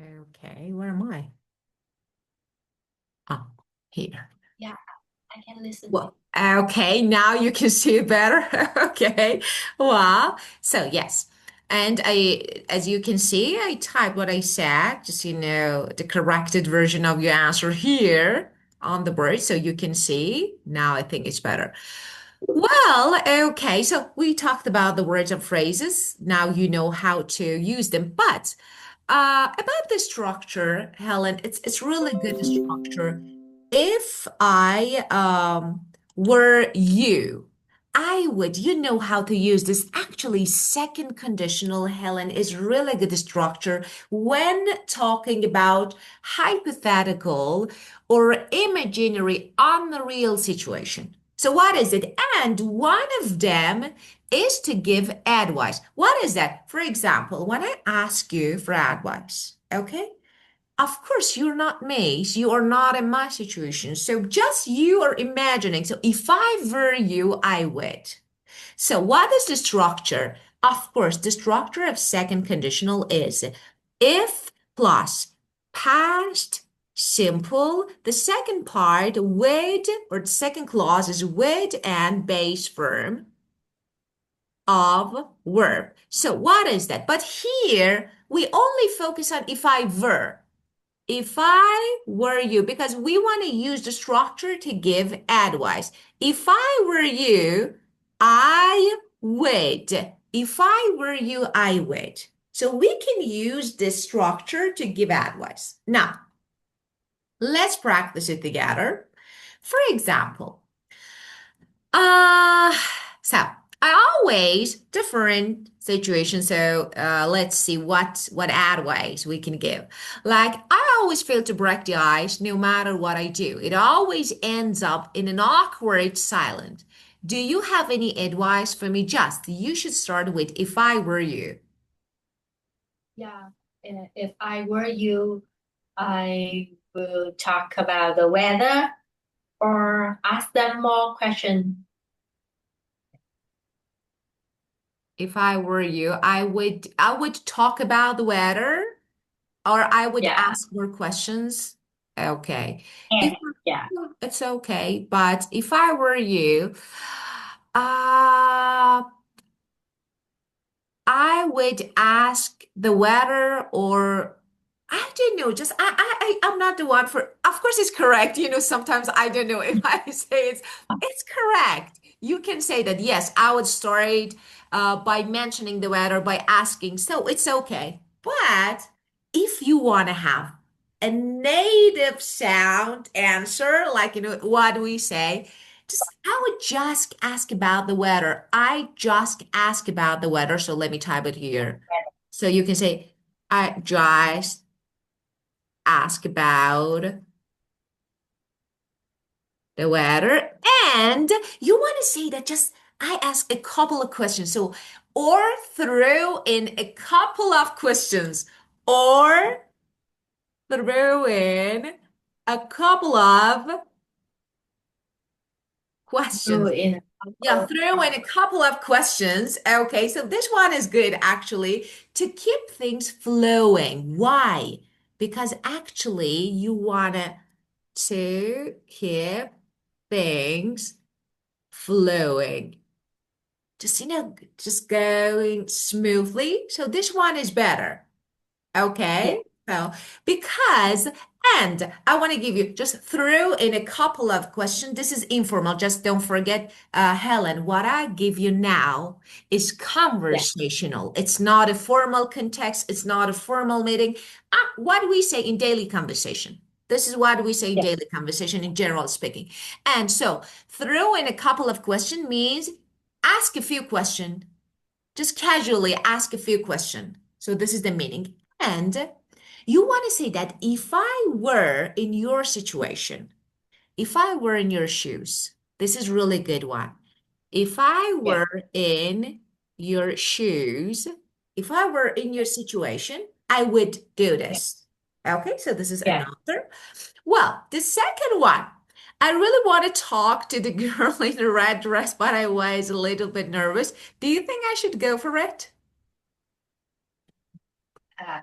Okay, where am I? Oh, here. Yeah, I can listen to you. Well, okay, now you can see it better. Okay, wow. So yes, and as you can see, I typed what I said, just the corrected version of your answer here on the board, so you can see. Now I think it's better. Well, okay, so we talked about the words and phrases. Now you know how to use them. But about the structure, Helen, it's really good structure. If I were you, I would, you know how to use this. Actually, second conditional, Helen, is really good structure when talking about hypothetical or imaginary unreal situation. So what is it? And one of them is to give advice. What is that? For example, when I ask you for advice, okay? Of course, you're not me. You are not in my situation. So just you are imagining. So if I were you, I would. So what is the structure? Of course, the structure of second conditional is if plus past simple. The second part with, or the second clause is with and base form of verb. So what is that? But here we only focus on if I were. If I were you, because we want to use the structure to give advice. If I were you, I would. If I were you, I would. So we can use this structure to give advice. Now, let's practice it together. For example, uh, so I always different situations. So let's see what advice we can give. Like I always fail to break the ice no matter what I do. It always ends up in an awkward silence. Do you have any advice for me? Just you should start with if I were you. Yeah, if I were you, I will talk about the weather or ask them more questions. If I were you, I would talk about the weather or I would Yeah, ask more questions. Okay. If and yeah, it's okay, but if I were you, uh, I would ask the weather or I don't know, just I'm not the one for of course it's correct. Sometimes I don't know if I say it's correct. You can say that yes, I would start by mentioning the weather by asking, so it's okay. But if you want to have a native sound answer, like what we say, I would just ask about the weather. I just ask about the weather. So let me type it here. So you can say, I just ask about the weather. And you want to say that just I ask a couple of questions. So, or throw in a couple of questions, or throw in a couple of so questions. in Yeah, throw in a couple of questions. Okay, so this one is good actually to keep things flowing. Why? Because actually you want to keep things flowing. Just going smoothly. So this one is better. yeah, Okay. So, because, and I want to give you just throw in a couple of questions. This is informal. Just don't forget, Helen, what I give you now is yeah, conversational. It's not a formal context. It's not a formal meeting. What do we say in daily conversation? This is what we say in yeah, daily conversation in general speaking. And so throw in a couple of questions means ask a few questions just casually ask a few questions. So this is the meaning. And you want to say that if I were in your situation, if I were in your shoes, this is really good one. If I yeah, were in your shoes, if I were in your situation, I would do yeah, this. Okay, so this is yeah. another. Well, the second one, I really want to talk to the girl in the red dress, but I was a little bit nervous. Do you think I should go for it? Uh,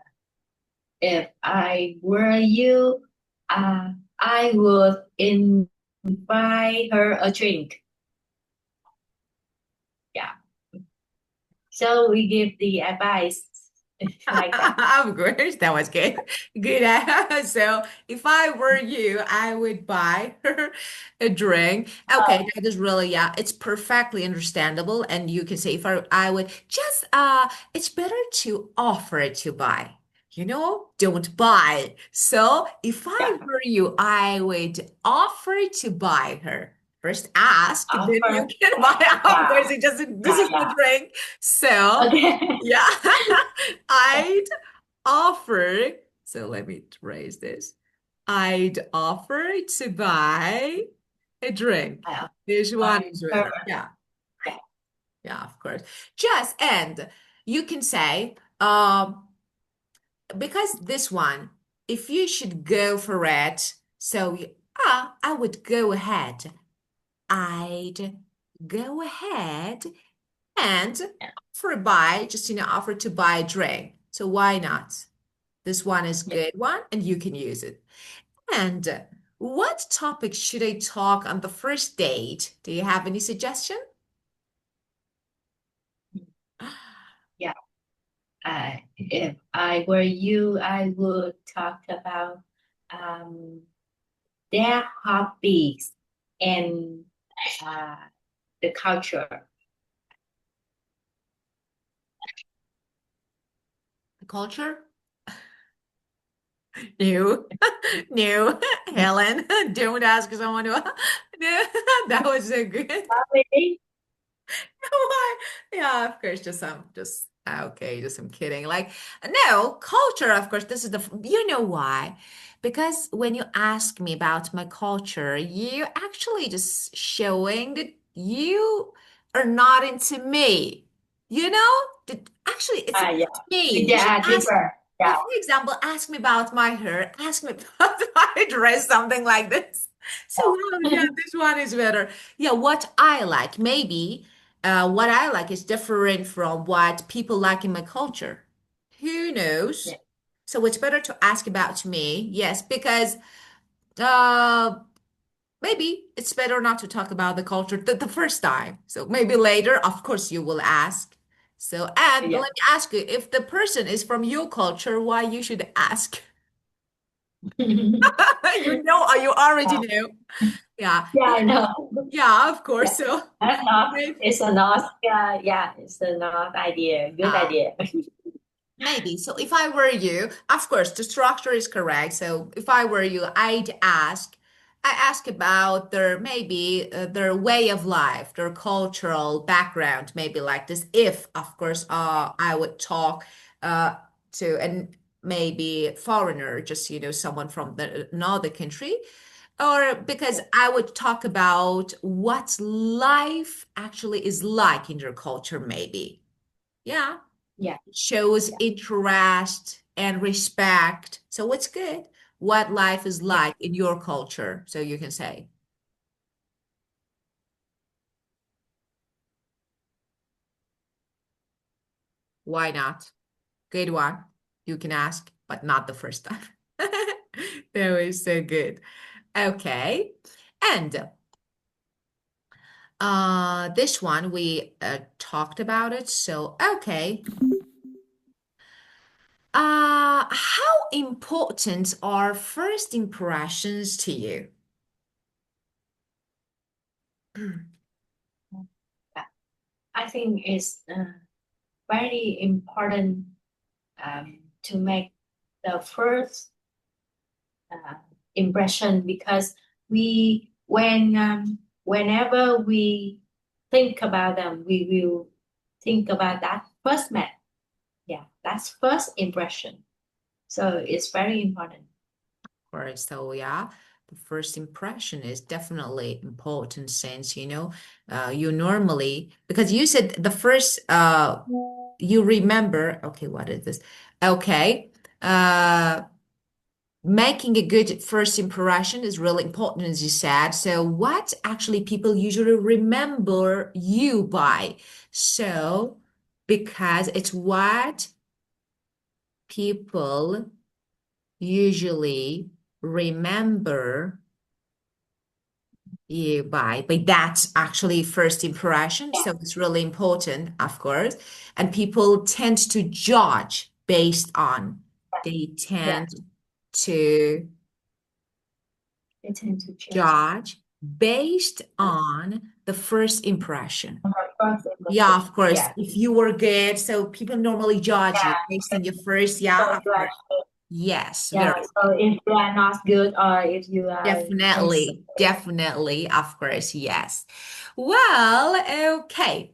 if I were you, I would invite her a drink. Yeah. So we give the advice like that. Of course, that was good. Good. So if I were you, I would buy her a drink. Okay, Oh, that is really, yeah, it's perfectly understandable. And you can say if I would just it's better to offer it to buy. Don't buy. So if I yeah. were you, I would offer to buy her. First ask, then you Offer. can buy. Of Yeah. course, it doesn't, this Yeah. is the Yeah. drink. So Okay. yeah, I'd offer. So let me trace this. I'd offer to buy a drink. I This one offer is her. better. Yeah, Yeah. yeah, of course. Just and you can say, because this one, if you should go for it, so I would go ahead. I'd go ahead and Yeah. for a buy, just offer to buy a drink. So why not? This one is Yeah. good one, and you can use it. And what topic should I talk on the first date? Do you have any suggestion? Yeah. If I were you, I would talk about um, their hobbies and uh, the culture. The culture? No, no, Helen, don't ask someone to. No, that was so good. Really? Why? Yeah, of course, just okay, just I'm kidding. Like, no, culture, of course, this is you know why? Because when you ask me about my culture, you actually just showing that you are not into me. That actually it's Yeah. about me. You should Yeah, ask, different. Yeah. for example, ask me about my hair, ask me about my dress, something like this. So, well, yeah, this one is better. Yeah, what I like, maybe what I like is different from what people like in my culture. Who knows? Yeah. So it's better to ask about me, yes, because uh, maybe it's better not to talk about the culture the first time. So maybe later, of course, you will ask. So, and let Yeah. me ask you, if the person is from your culture, why you should ask? You already know. Yeah, Yeah, yeah, I know. yeah, of Yeah. course. So, That's not, maybe. it's a not, yeah, it's a not idea. Good uh, idea. Maybe. So if I were you, of course, the structure is correct. So if I were you, I ask about their maybe their way of life, their cultural background, maybe like this. If, of course, I would talk uh, to and maybe foreigner, just someone from another country, or because Yeah. I would talk about what life actually is like in your culture, maybe. Yeah, Yeah. shows Yeah. interest and respect. So what's good? What life is Yeah. like in your culture. So you can say, why not? Good one. You can ask, but not the first time. That was so good. Okay. And this one we talked about it. So okay. How important are first impressions to you? Yeah. I think it's very important to make the first uh, impression because whenever we think about them, we will think about that first met. Yeah, that's first impression. So it's very important. Right. So yeah, the first impression is definitely important since you normally because you said the first you remember, okay, what is this? Okay. Uh Making a good first impression is really important, as you said. So what actually people usually remember you by? So because it's what people usually remember you by that's actually first impression. Yeah, So it's really important, of course. And people tend to judge based on, they yeah. tend to They tend to judge. judge based Uh, on the first impression. First Yeah, impression. of course. Yeah. If you were good, so people normally judge you Yeah. based on your first, So yeah, of you are course. Yes, yeah. very So if you are not good or if you are miss. definitely, definitely, of course, yes. Well, okay.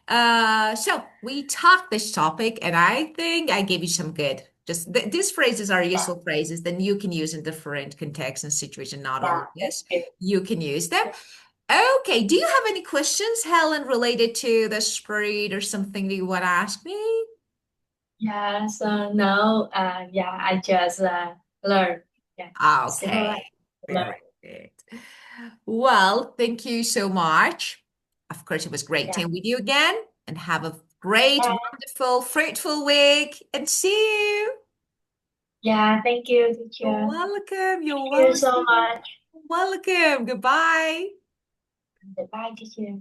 So we talked this topic, and I think I gave you some good. Just these phrases are Yeah. useful phrases. Then you can use in different contexts and situations. Not Yeah. only Thank this, you. you can use them. Okay. Do you have any questions, Helen, related to the spread or something that you want to ask me? Yeah. So now, yeah, I just learn. Yeah. Simple like Okay. learn. Very good. Well, thank you so much. Of course, it was great Yeah. time with you again, and have a great, Yeah. wonderful, fruitful week, and see you. Yeah. Thank you, You're teacher. welcome. You're Thank you so welcome. much. Welcome. Goodbye. Goodbye, teacher.